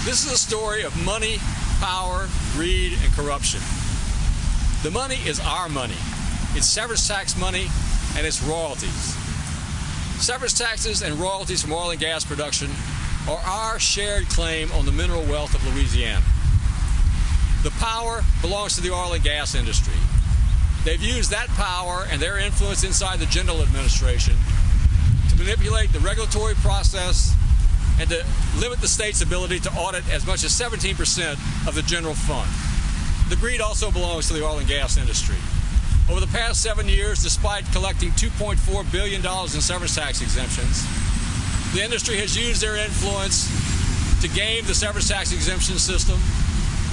This is a story of money, power, greed, and corruption. The money is our money. It's severance tax money and it's royalties. Severance taxes and royalties from oil and gas production are our shared claim on the mineral wealth of Louisiana. The power belongs to the oil and gas industry. They've used that power and their influence inside the General Administration to manipulate the regulatory process and to limit the state's ability to audit as much as 17% of the general fund. The greed also belongs to the oil and gas industry. Over the past 7 years, despite collecting $2.4 billion in severance tax exemptions, the industry has used their influence to game the severance tax exemption system,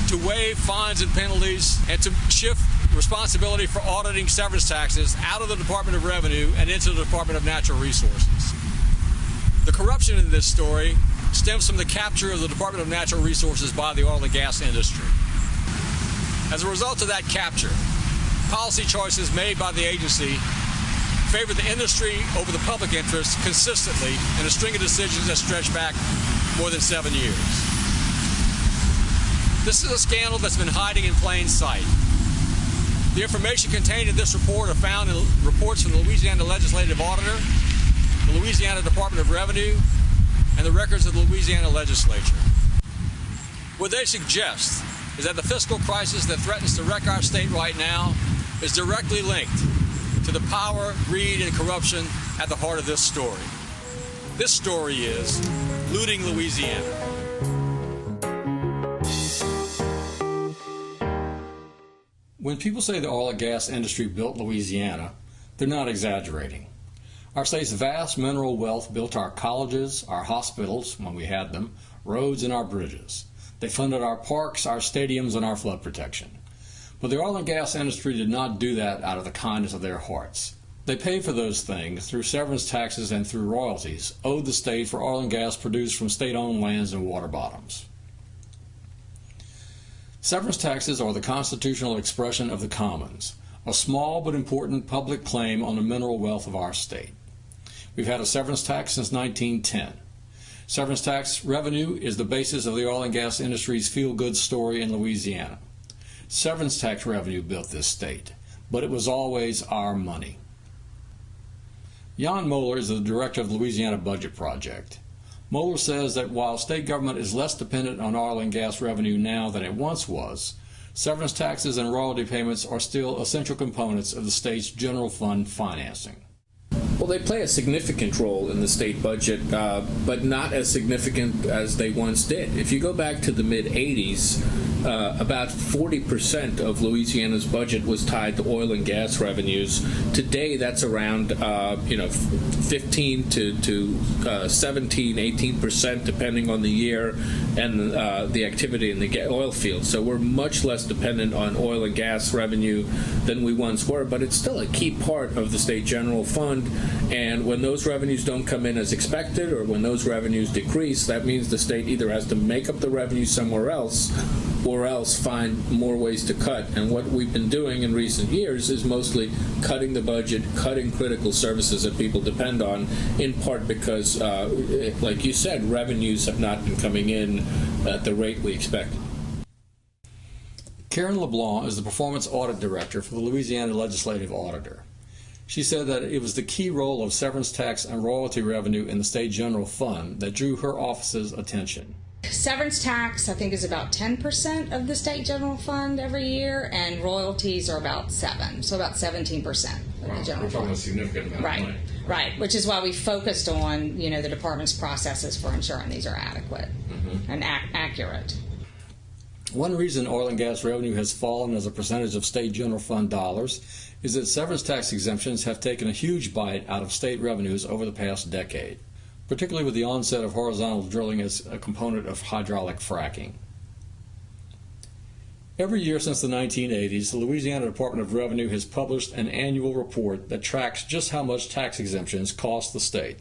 to waive fines and penalties, and to shift responsibility for auditing severance taxes out of the Department of Revenue and into the Department of Natural Resources. The corruption in this story stems from the capture of the Department of Natural Resources by the oil and gas industry. As a result of that capture, policy choices made by the agency favor the industry over the public interest consistently in a string of decisions that stretch back more than 7 years. This is a scandal that's been hiding in plain sight. The information contained in this report are found in reports from the Louisiana Legislative Auditor, the Louisiana Department of Revenue, and the records of the Louisiana Legislature. What they suggest is that the fiscal crisis that threatens to wreck our state right now is directly linked to the power, greed, and corruption at the heart of this story. This story is looting Louisiana. When people say the oil and gas industry built Louisiana, they're not exaggerating. Our state's vast mineral wealth built our colleges, our hospitals, when we had them, roads, and our bridges. They funded our parks, our stadiums, and our flood protection. But the oil and gas industry did not do that out of the kindness of their hearts. They paid for those things through severance taxes and through royalties owed the state for oil and gas produced from state-owned lands and water bottoms. Severance taxes are the constitutional expression of the commons, a small but important public claim on the mineral wealth of our state. We've had a severance tax since 1910. Severance tax revenue is the basis of the oil and gas industry's feel-good story in Louisiana. Severance tax revenue built this state, but it was always our money. Jan Moeller is the director of the Louisiana Budget Project. Moeller says that while state government is less dependent on oil and gas revenue now than it once was, severance taxes and royalty payments are still essential components of the state's general fund financing. Well, they play a significant role in the state budget, but not as significant as they once did. If you go back to the mid-'80s, about 40% of Louisiana's budget was tied to oil and gas revenues. Today, that's around 15 to 17, 18%, depending on the year and the activity in the oil field. So we're much less dependent on oil and gas revenue than we once were, but it's still a key part of the state general fund. And when those revenues don't come in as expected, or when those revenues decrease, that means the state either has to make up the revenue somewhere else or else find more ways to cut. And what we've been doing in recent years is mostly cutting the budget, cutting critical services that people depend on, in part because, like you said, revenues have not been coming in at the rate we expected. Karen LeBlanc is the Performance Audit Director for the Louisiana Legislative Auditor. She said that it was the key role of severance tax and royalty revenue in the state general fund that drew her office's attention. Severance tax, I think, is about 10% of the state general fund every year, and royalties are about 7%, so about 17% of the general fund. A significant amount of money. Right, which is why we focused on, the department's processes for ensuring these are adequate and accurate. One reason oil and gas revenue has fallen as a percentage of state general fund dollars is that severance tax exemptions have taken a huge bite out of state revenues over the past decade, particularly with the onset of horizontal drilling as a component of hydraulic fracking. Every year since the 1980s, the Louisiana Department of Revenue has published an annual report that tracks just how much tax exemptions cost the state.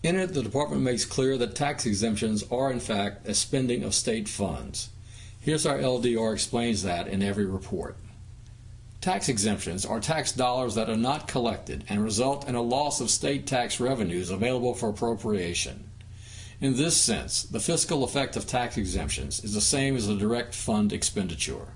In it, the department makes clear that tax exemptions are, in fact, a spending of state funds. Here's how LDR explains that in every report. Tax exemptions are tax dollars that are not collected and result in a loss of state tax revenues available for appropriation. In this sense, the fiscal effect of tax exemptions is the same as a direct fund expenditure.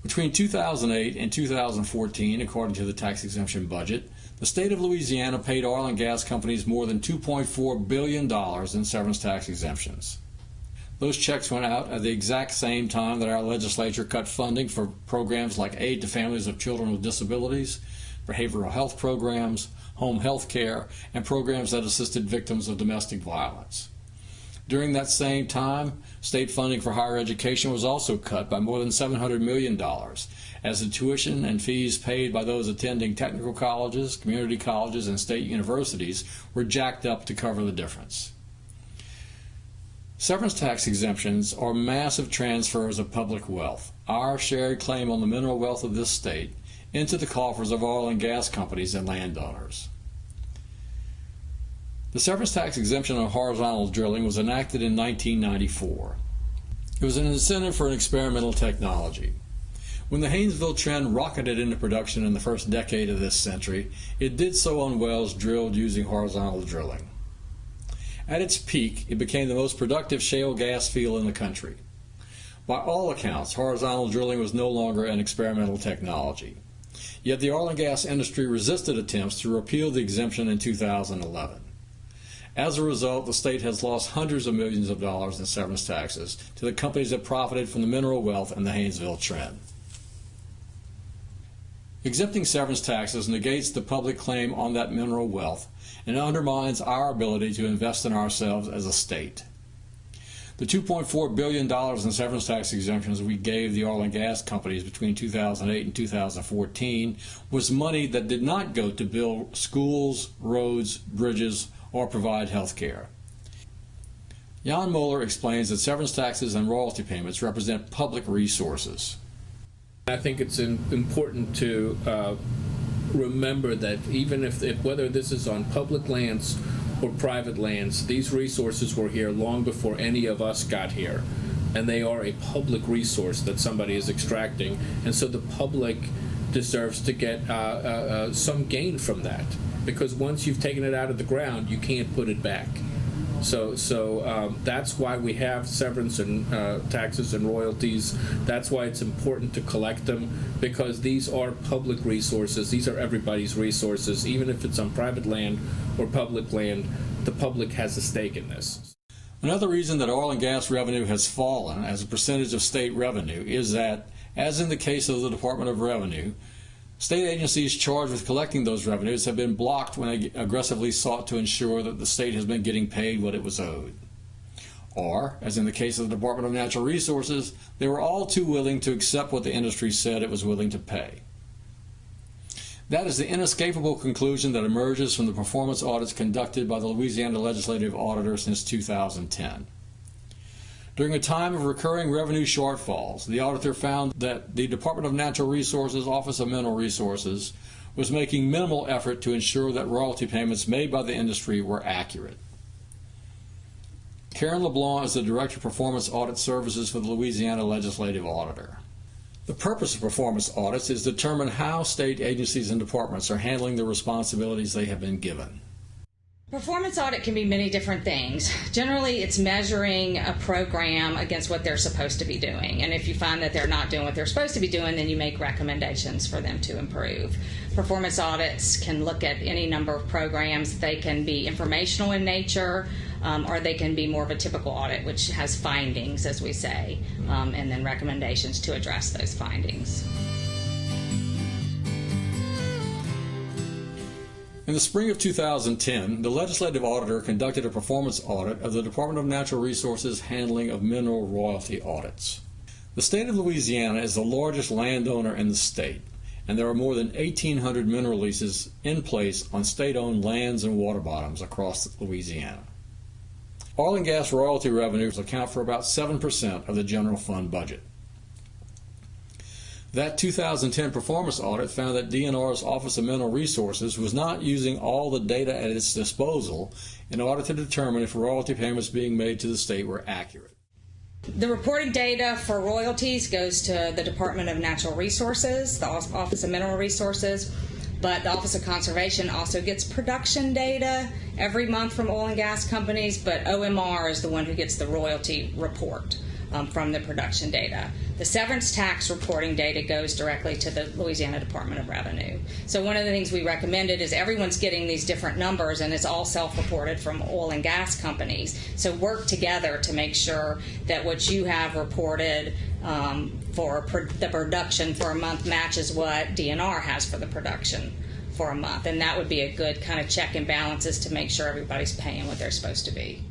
Between 2008 and 2014, according to the tax exemption budget, the state of Louisiana paid oil and gas companies more than $2.4 billion in severance tax exemptions. Those checks went out at the exact same time that our legislature cut funding for programs like aid to families of children with disabilities, behavioral health programs, home health care, and programs that assisted victims of domestic violence. During that same time, state funding for higher education was also cut by more than $700 million, as the tuition and fees paid by those attending technical colleges, community colleges, and state universities were jacked up to cover the difference. Severance tax exemptions are massive transfers of public wealth, our shared claim on the mineral wealth of this state, into the coffers of oil and gas companies and landowners. The severance tax exemption on horizontal drilling was enacted in 1994. It was an incentive for an experimental technology. When the Haynesville trend rocketed into production in the first decade of this century, it did so on wells drilled using horizontal drilling. At its peak, it became the most productive shale gas field in the country. By all accounts, horizontal drilling was no longer an experimental technology. Yet the oil and gas industry resisted attempts to repeal the exemption in 2011. As a result, the state has lost hundreds of millions of dollars in severance taxes to the companies that profited from the mineral wealth and the Haynesville trend. Exempting severance taxes negates the public claim on that mineral wealth and undermines our ability to invest in ourselves as a state. The $2.4 billion in severance tax exemptions we gave the oil and gas companies between 2008 and 2014 was money that did not go to build schools, roads, bridges, or provide health care. Jan Moeller explains that severance taxes and royalty payments represent public resources. I think it's important to remember that even if whether this is on public lands or private lands, these resources were here long before any of us got here, and they are a public resource that somebody is extracting, and so the public deserves to get some gain from that, because once you've taken it out of the ground, you can't put it back. So that's why we have severance and taxes and royalties. That's why it's important to collect them, because these are public resources. These are everybody's resources. Even if it's on private land or public land, the public has a stake in this. Another reason that oil and gas revenue has fallen as a percentage of state revenue is that, as in the case of the Department of Revenue, state agencies charged with collecting those revenues have been blocked when they aggressively sought to ensure that the state has been getting paid what it was owed. Or, as in the case of the Department of Natural Resources, they were all too willing to accept what the industry said it was willing to pay. That is the inescapable conclusion that emerges from the performance audits conducted by the Louisiana Legislative Auditor since 2010. During a time of recurring revenue shortfalls, the auditor found that the Department of Natural Resources Office of Mineral Resources was making minimal effort to ensure that royalty payments made by the industry were accurate. Karen LeBlanc is the Director of Performance Audit Services for the Louisiana Legislative Auditor. The purpose of performance audits is to determine how state agencies and departments are handling the responsibilities they have been given. Performance audit can be many different things. Generally, it's measuring a program against what they're supposed to be doing. And if you find that they're not doing what they're supposed to be doing, then you make recommendations for them to improve. Performance audits can look at any number of programs. They can be informational in nature, or they can be more of a typical audit, which has findings, as we say, and then recommendations to address those findings. In the spring of 2010, the Legislative Auditor conducted a performance audit of the Department of Natural Resources' handling of mineral royalty audits. The state of Louisiana is the largest landowner in the state, and there are more than 1,800 mineral leases in place on state-owned lands and water bottoms across Louisiana. Oil and gas royalty revenues account for about 7% of the general fund budget. That 2010 performance audit found that DNR's Office of Mineral Resources was not using all the data at its disposal in order to determine if royalty payments being made to the state were accurate. The reporting data for royalties goes to the Department of Natural Resources, the Office of Mineral Resources. But the Office of Conservation also gets production data every month from oil and gas companies, but OMR is the one who gets the royalty report from the production data. The severance tax reporting data goes directly to the Louisiana Department of Revenue. So one of the things we recommended is everyone's getting these different numbers, and it's all self-reported from oil and gas companies. So work together to make sure that what you have reported for the production for a month matches what DNR has for the production for a month. And that would be a good kind of check and balances to make sure everybody's paying what they're supposed to be.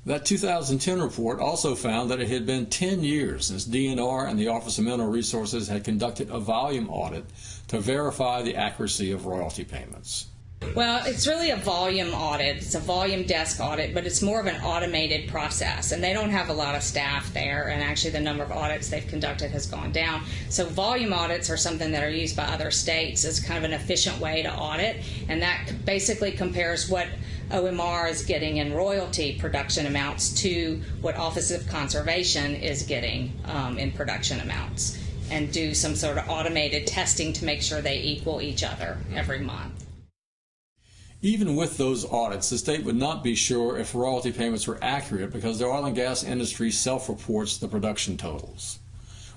That 2010 report also found that it had been 10 years since DNR and the Office of Mineral Resources had conducted a volume audit to verify the accuracy of royalty payments. Well, it's really a volume audit. It's a volume desk audit, but it's more of an automated process, and they don't have a lot of staff there, and actually the number of audits they've conducted has gone down. So volume audits are something that are used by other states as kind of an efficient way to audit, and that basically compares what OMR is getting in royalty production amounts to what Office of Conservation is getting in production amounts, and do some sort of automated testing to make sure they equal each other every month. Even with those audits, the state would not be sure if royalty payments were accurate because the oil and gas industry self-reports the production totals.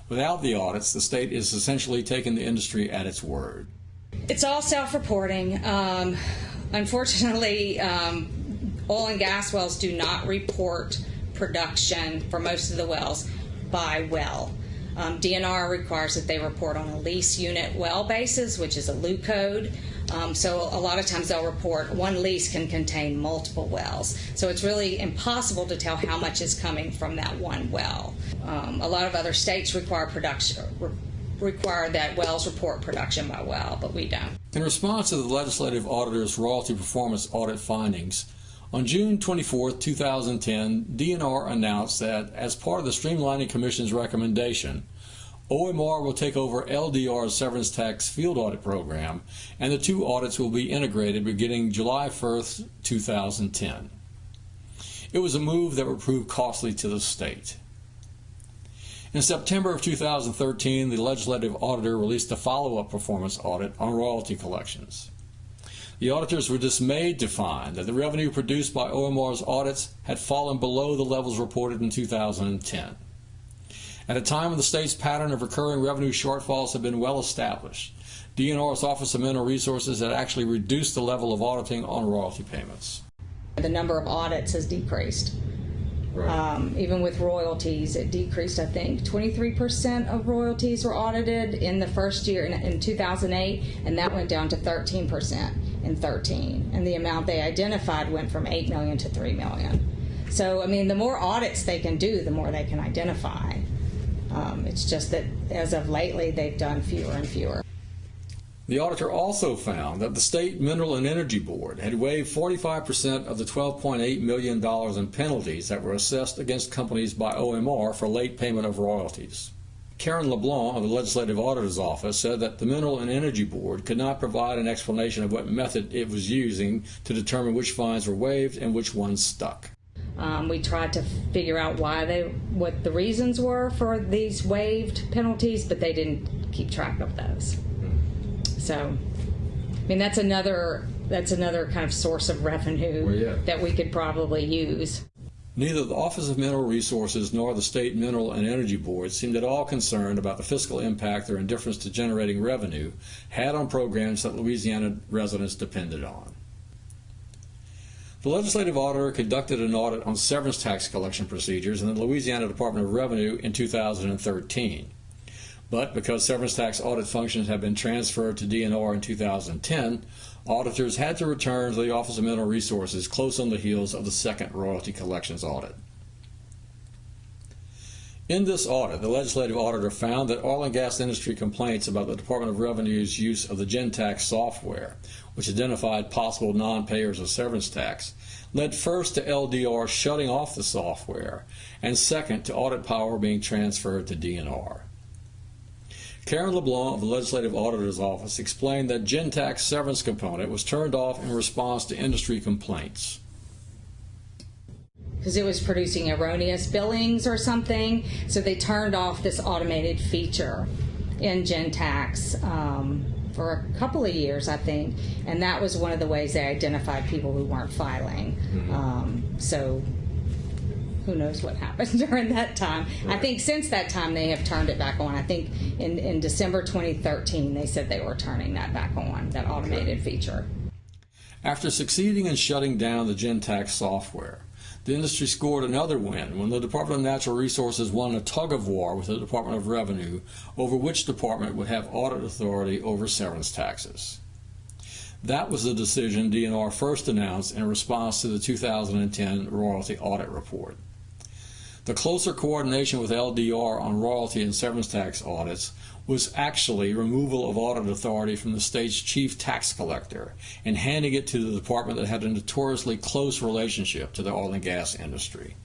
Without the audits, the state is essentially taking the industry at its word. It's all self-reporting. Unfortunately, oil and gas wells do not report production for most of the wells by well. DNR requires that they report on a lease unit well basis, which is a LU code. So a lot of times they'll report one lease can contain multiple wells. So it's really impossible to tell how much is coming from that one well. A lot of other states require that wells report production by well, but we don't. In response to the legislative auditor's royalty performance audit findings, on June 24, 2010, DNR announced that as part of the Streamlining Commission's recommendation, OMR will take over LDR's severance tax field audit program, and the two audits will be integrated beginning July 1st, 2010. It was a move that would prove costly to the state. In September of 2013, the legislative auditor released a follow-up performance audit on royalty collections. The auditors were dismayed to find that the revenue produced by OMR's audits had fallen below the levels reported in 2010. At a time when the state's pattern of recurring revenue shortfalls had been well established, DNR's Office of Mineral Resources had actually reduced the level of auditing on royalty payments. The number of audits has decreased. Right. Even with royalties, it decreased, I think. 23% of royalties were audited in the first year in 2008, and that went down to 13% in 2013. And the amount they identified went from $8 million to $3 million. So, I mean, the more audits they can do, the more they can identify. It's just that as of lately, they've done fewer and fewer. The auditor also found that the State Mineral and Energy Board had waived 45% of the $12.8 million in penalties that were assessed against companies by OMR for late payment of royalties. Karen LeBlanc of the Legislative Auditor's Office said that the Mineral and Energy Board could not provide an explanation of what method it was using to determine which fines were waived and which ones stuck. We tried to figure out what the reasons were for these waived penalties, but they didn't keep track of those. So, I mean, that's another kind of source of revenue that we could probably use. Neither the Office of Mineral Resources nor the State Mineral and Energy Board seemed at all concerned about the fiscal impact their indifference to generating revenue had on programs that Louisiana residents depended on. The legislative auditor conducted an audit on severance tax collection procedures in the Louisiana Department of Revenue in 2013. But because severance tax audit functions have been transferred to DNR in 2010, auditors had to return to the Office of Mineral Resources close on the heels of the second royalty collections audit. In this audit, the legislative auditor found that oil and gas industry complaints about the Department of Revenue's use of the GenTax software, which identified possible non-payers of severance tax, led first to LDR shutting off the software, and second to audit power being transferred to DNR. Karen LeBlanc of the Legislative Auditor's Office explained that GenTax severance component was turned off in response to industry complaints. Because it was producing erroneous billings or something, so they turned off this automated feature in GenTax for a couple of years, I think, and that was one of the ways they identified people who weren't filing. So who knows what happened during that time. Right. I think since that time they have turned it back on. I think in December 2013 they said they were turning that back on, that automated feature. After succeeding in shutting down the Gentax software, the industry scored another win when the Department of Natural Resources won a tug-of-war with the Department of Revenue over which department would have audit authority over severance taxes. That was the decision DNR first announced in response to the 2010 royalty audit report. The closer coordination with LDR on royalty and severance tax audits was actually removal of audit authority from the state's chief tax collector and handing it to the department that had a notoriously close relationship to the oil and gas industry.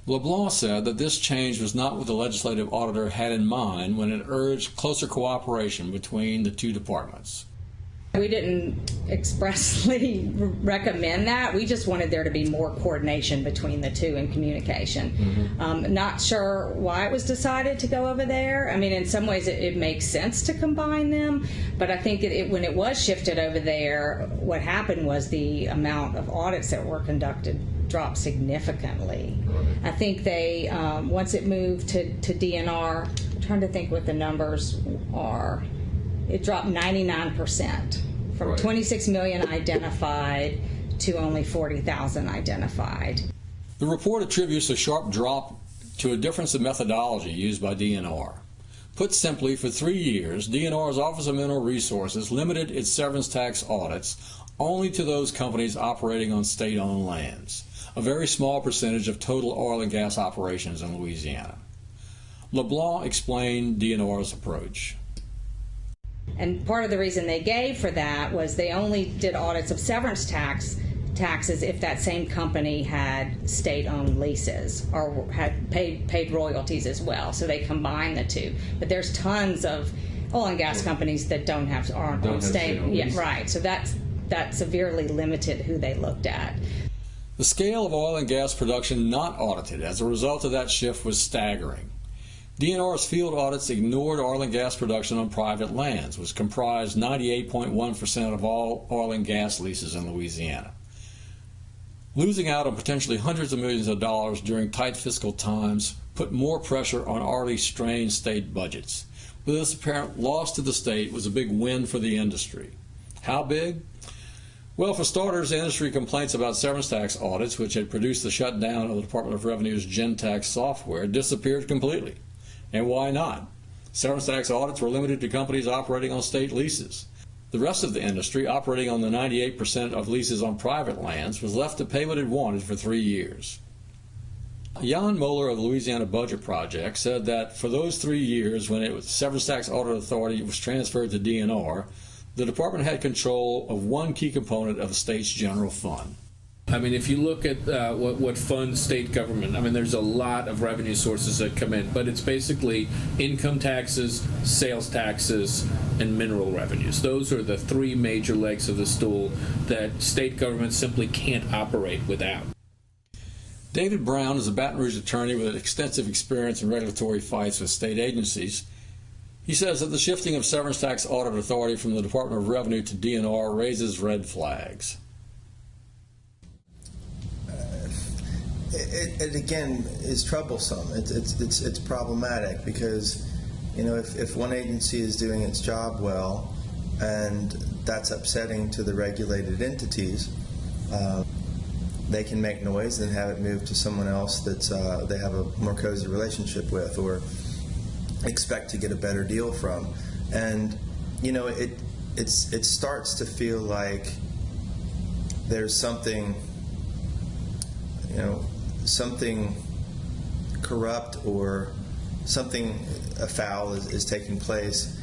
LeBlanc said that this change was not what the legislative auditor had in mind when it urged closer cooperation between the two departments. We didn't expressly recommend that. We just wanted there to be more coordination between the two in communication. Not sure why it was decided to go over there. I mean, in some ways it makes sense to combine them, but I think when it was shifted over there, what happened was the amount of audits that were conducted dropped significantly. I think they, once it moved to DNR, I'm trying to think what the numbers are. It dropped 99% from 26 million identified to only 40,000 identified. The report attributes a sharp drop to a difference in methodology used by DNR. Put simply, for 3 years, DNR's Office of Mineral Resources limited its severance tax audits only to those companies operating on state-owned lands, a very small percentage of total oil and gas operations in Louisiana. LeBlanc explained DNR's approach. And part of the reason they gave for that was they only did audits of severance taxes if that same company had state-owned leases or had paid royalties as well. So they combined the two. But there's tons of oil and gas companies that aren't on state. Yeah, right. So that severely limited who they looked at. The scale of oil and gas production not audited as a result of that shift was staggering. DNR's field audits ignored oil and gas production on private lands, which comprised 98.1% of all oil and gas leases in Louisiana. Losing out on potentially hundreds of millions of dollars during tight fiscal times put more pressure on already strained state budgets. But this apparent loss to the state was a big win for the industry. How big? Well, for starters, industry complaints about severance tax audits, which had produced the shutdown of the Department of Revenue's Gentax software, disappeared completely. And why not? Severance tax audits were limited to companies operating on state leases. The rest of the industry, operating on the 98% of leases on private lands, was left to pay what it wanted for 3 years. Jan Moeller of the Louisiana Budget Project said that for those 3 years when severance tax audit authority was transferred to DNR, the department had control of one key component of the state's general fund. I mean, if you look at what funds state government, I mean, there's a lot of revenue sources that come in, but it's basically income taxes, sales taxes, and mineral revenues. Those are the three major legs of the stool that state government simply can't operate without. David Brown is a Baton Rouge attorney with extensive experience in regulatory fights with state agencies. He says that the shifting of severance tax audit authority from the Department of Revenue to DNR raises red flags. It again is troublesome. It's problematic because, you know, if one agency is doing its job well, and that's upsetting to the regulated entities, they can make noise and have it moved to someone else that they have a more cozy relationship with or expect to get a better deal from, and you know it starts to feel like there's something, you know, something corrupt or something afoul is taking place.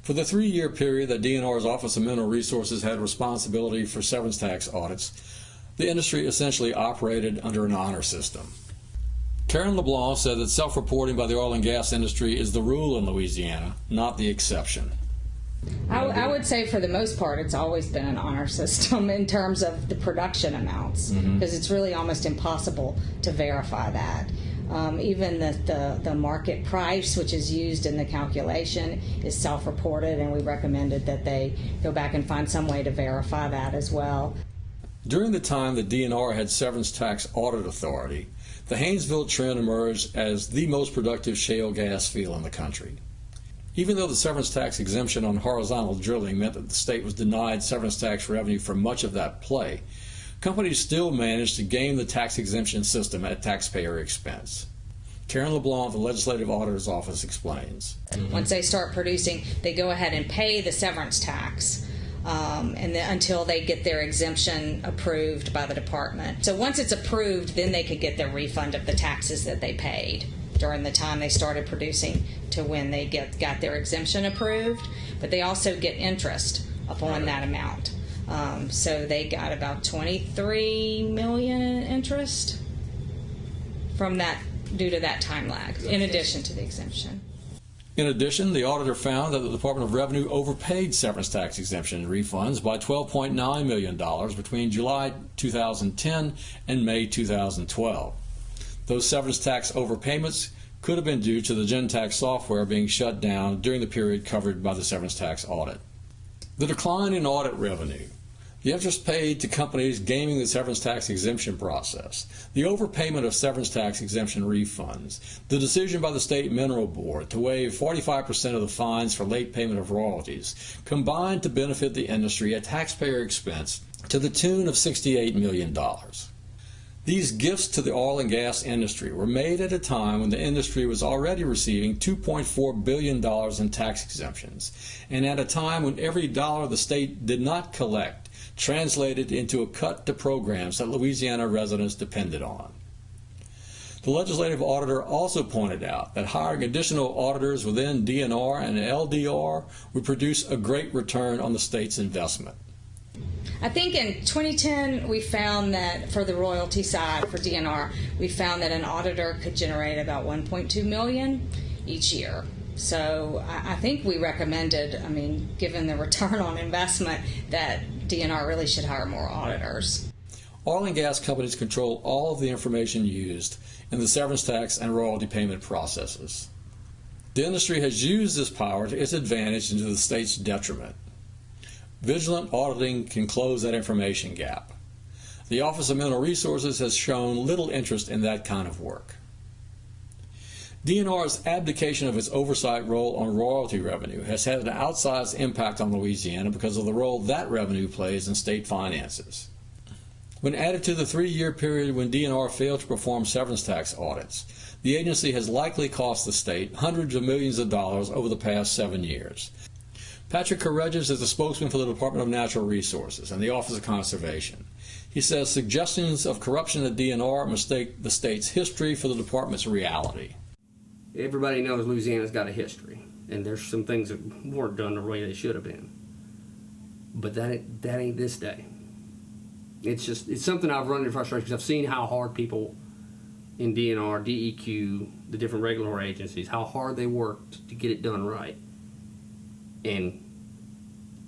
For the 3-year period that DNR's Office of Mineral Resources had responsibility for severance tax audits, the industry essentially operated under an honor system. Karen LeBlanc said that self-reporting by the oil and gas industry is the rule in Louisiana, not the exception. I would say for the most part it's always been an honor system in terms of the production amounts, because it's really almost impossible to verify that. Even the market price, which is used in the calculation, is self-reported, and we recommended that they go back and find some way to verify that as well. During the time the DNR had severance tax audit authority, the Haynesville Trend emerged as the most productive shale gas field in the country. Even though the severance tax exemption on horizontal drilling meant that the state was denied severance tax revenue for much of that play, companies still managed to game the tax exemption system at taxpayer expense. Karen LeBlanc, the Legislative Auditor's Office, explains. Once they start producing, they go ahead and pay the severance tax until they get their exemption approved by the department. So once it's approved, then they could get their refund of the taxes that they paid during the time they started producing to when they got their exemption approved. But they also get interest upon that amount. So they got about $23 million in interest from that due to that time lag, in addition to the exemption. In addition, the auditor found that the Department of Revenue overpaid severance tax exemption refunds by $12.9 million between July 2010 and May 2012. Those severance tax overpayments could have been due to the Gentax software being shut down during the period covered by the severance tax audit. The decline in audit revenue, the interest paid to companies gaming the severance tax exemption process, the overpayment of severance tax exemption refunds, the decision by the State Mineral Board to waive 45% of the fines for late payment of royalties combined to benefit the industry at taxpayer expense to the tune of $68 million. These gifts to the oil and gas industry were made at a time when the industry was already receiving $2.4 billion in tax exemptions, and at a time when every dollar the state did not collect translated into a cut to programs that Louisiana residents depended on. The legislative auditor also pointed out that hiring additional auditors within DNR and LDR would produce a great return on the state's investment. I think in 2010 we found that for the royalty side for DNR, we found that an auditor could generate about $1.2 million each year. So I think we recommended, given the return on investment, that DNR really should hire more auditors. Oil and gas companies control all of the information used in the severance tax and royalty payment processes. The industry has used this power to its advantage and to the state's detriment. Vigilant auditing can close that information gap. The Office of Mineral Resources has shown little interest in that kind of work. DNR's abdication of its oversight role on royalty revenue has had an outsized impact on Louisiana because of the role that revenue plays in state finances. When added to the 3-year period when DNR failed to perform severance tax audits, the agency has likely cost the state hundreds of millions of dollars over the past 7 years. Patrick Corregis is the spokesman for the Department of Natural Resources and the Office of Conservation. He says suggestions of corruption at DNR mistake the state's history for the department's reality. Everybody knows Louisiana's got a history, and there's some things that weren't done the way they should have been. But that ain't this day. It's something I've run into frustration because I've seen how hard people in DNR, DEQ, the different regulatory agencies, how hard they worked to get it done right. And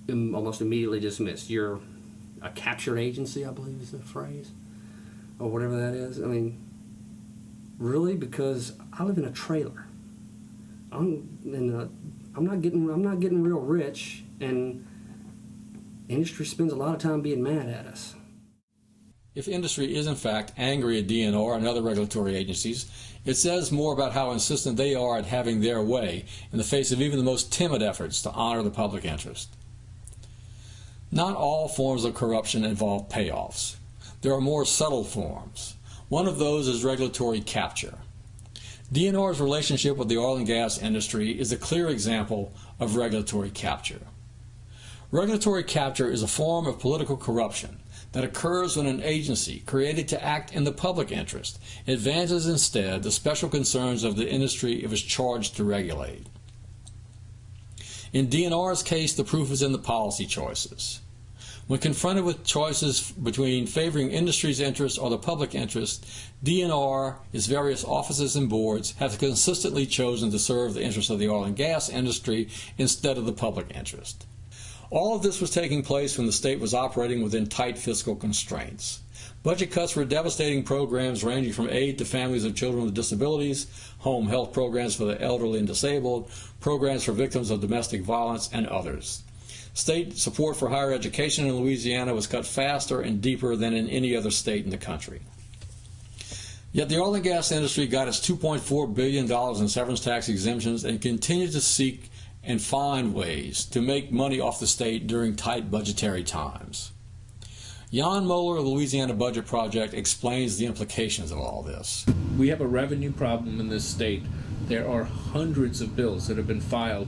almost immediately dismissed. You're a captured agency, I believe is the phrase, or whatever that is. Really, because I live in a trailer. I'm not getting real rich, and industry spends a lot of time being mad at us. If industry is in fact angry at DNR and other regulatory agencies, it says more about how insistent they are at having their way in the face of even the most timid efforts to honor the public interest. Not all forms of corruption involve payoffs. There are more subtle forms. One of those is regulatory capture. DNR's relationship with the oil and gas industry is a clear example of regulatory capture. Regulatory capture is a form of political corruption that occurs when an agency created to act in the public interest advances instead the special concerns of the industry it was charged to regulate. In DNR's case, the proof is in the policy choices. When confronted with choices between favoring industry's interest or the public interest, DNR, its various offices and boards, have consistently chosen to serve the interests of the oil and gas industry instead of the public interest. All of this was taking place when the state was operating within tight fiscal constraints. Budget cuts were devastating programs ranging from aid to families of children with disabilities, home health programs for the elderly and disabled, programs for victims of domestic violence, and others. State support for higher education in Louisiana was cut faster and deeper than in any other state in the country. Yet the oil and gas industry got its $2.4 billion in severance tax exemptions and continued to seek and find ways to make money off the state during tight budgetary times. Jan Moeller of the Louisiana Budget Project explains the implications of all this. We have a revenue problem in this state. There are hundreds of bills that have been filed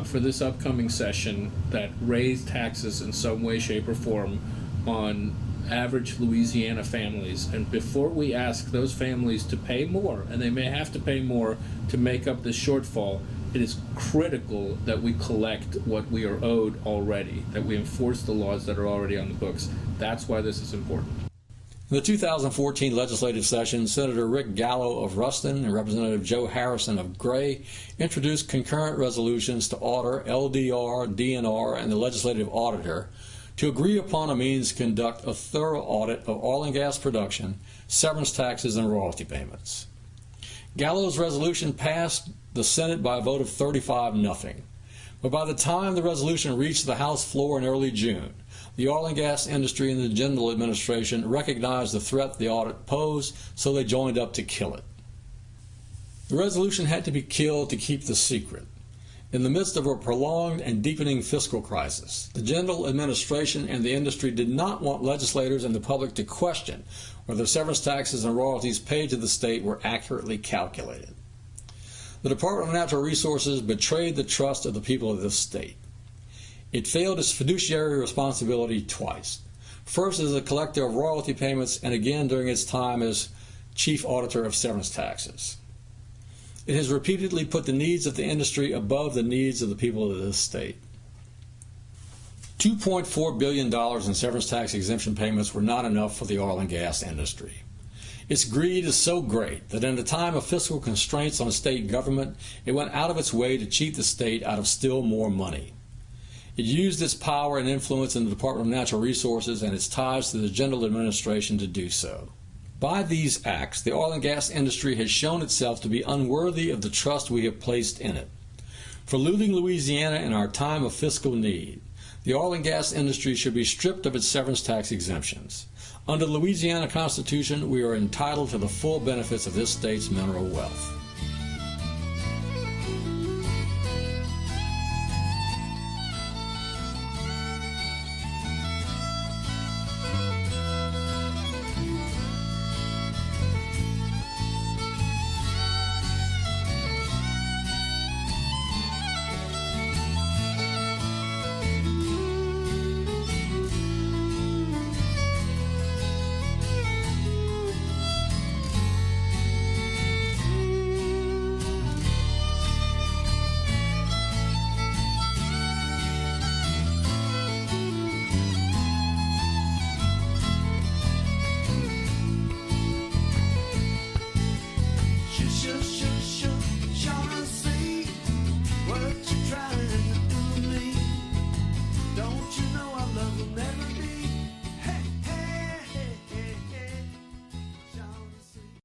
for this upcoming session that raise taxes in some way, shape, or form on average Louisiana families. And before we ask those families to pay more, and they may have to pay more to make up this shortfall, it is critical that we collect what we are owed already, that we enforce the laws that are already on the books. That's why this is important. In the 2014 legislative session, Senator Rick Gallo of Ruston and Representative Joe Harrison of Gray introduced concurrent resolutions to order LDR, DNR, and the legislative auditor to agree upon a means to conduct a thorough audit of oil and gas production, severance taxes, and royalty payments. Gallo's resolution passed the Senate by a vote of 35-0. But by the time the resolution reached the House floor in early June, the oil and gas industry and the General Administration recognized the threat the audit posed, so they joined up to kill it. The resolution had to be killed to keep the secret. In the midst of a prolonged and deepening fiscal crisis, the General Administration and the industry did not want legislators and the public to question whether severance taxes and royalties paid to the state were accurately calculated. The Department of Natural Resources betrayed the trust of the people of this state. It failed its fiduciary responsibility twice. First as a collector of royalty payments, and again during its time as chief auditor of severance taxes. It has repeatedly put the needs of the industry above the needs of the people of this state. $2.4 billion in severance tax exemption payments were not enough for the oil and gas industry. Its greed is so great that in a time of fiscal constraints on state government, it went out of its way to cheat the state out of still more money. It used its power and influence in the Department of Natural Resources and its ties to the General Administration to do so. By these acts, the oil and gas industry has shown itself to be unworthy of the trust we have placed in it. For looting Louisiana in our time of fiscal need, the oil and gas industry should be stripped of its severance tax exemptions. Under the Louisiana Constitution, we are entitled to the full benefits of this state's mineral wealth.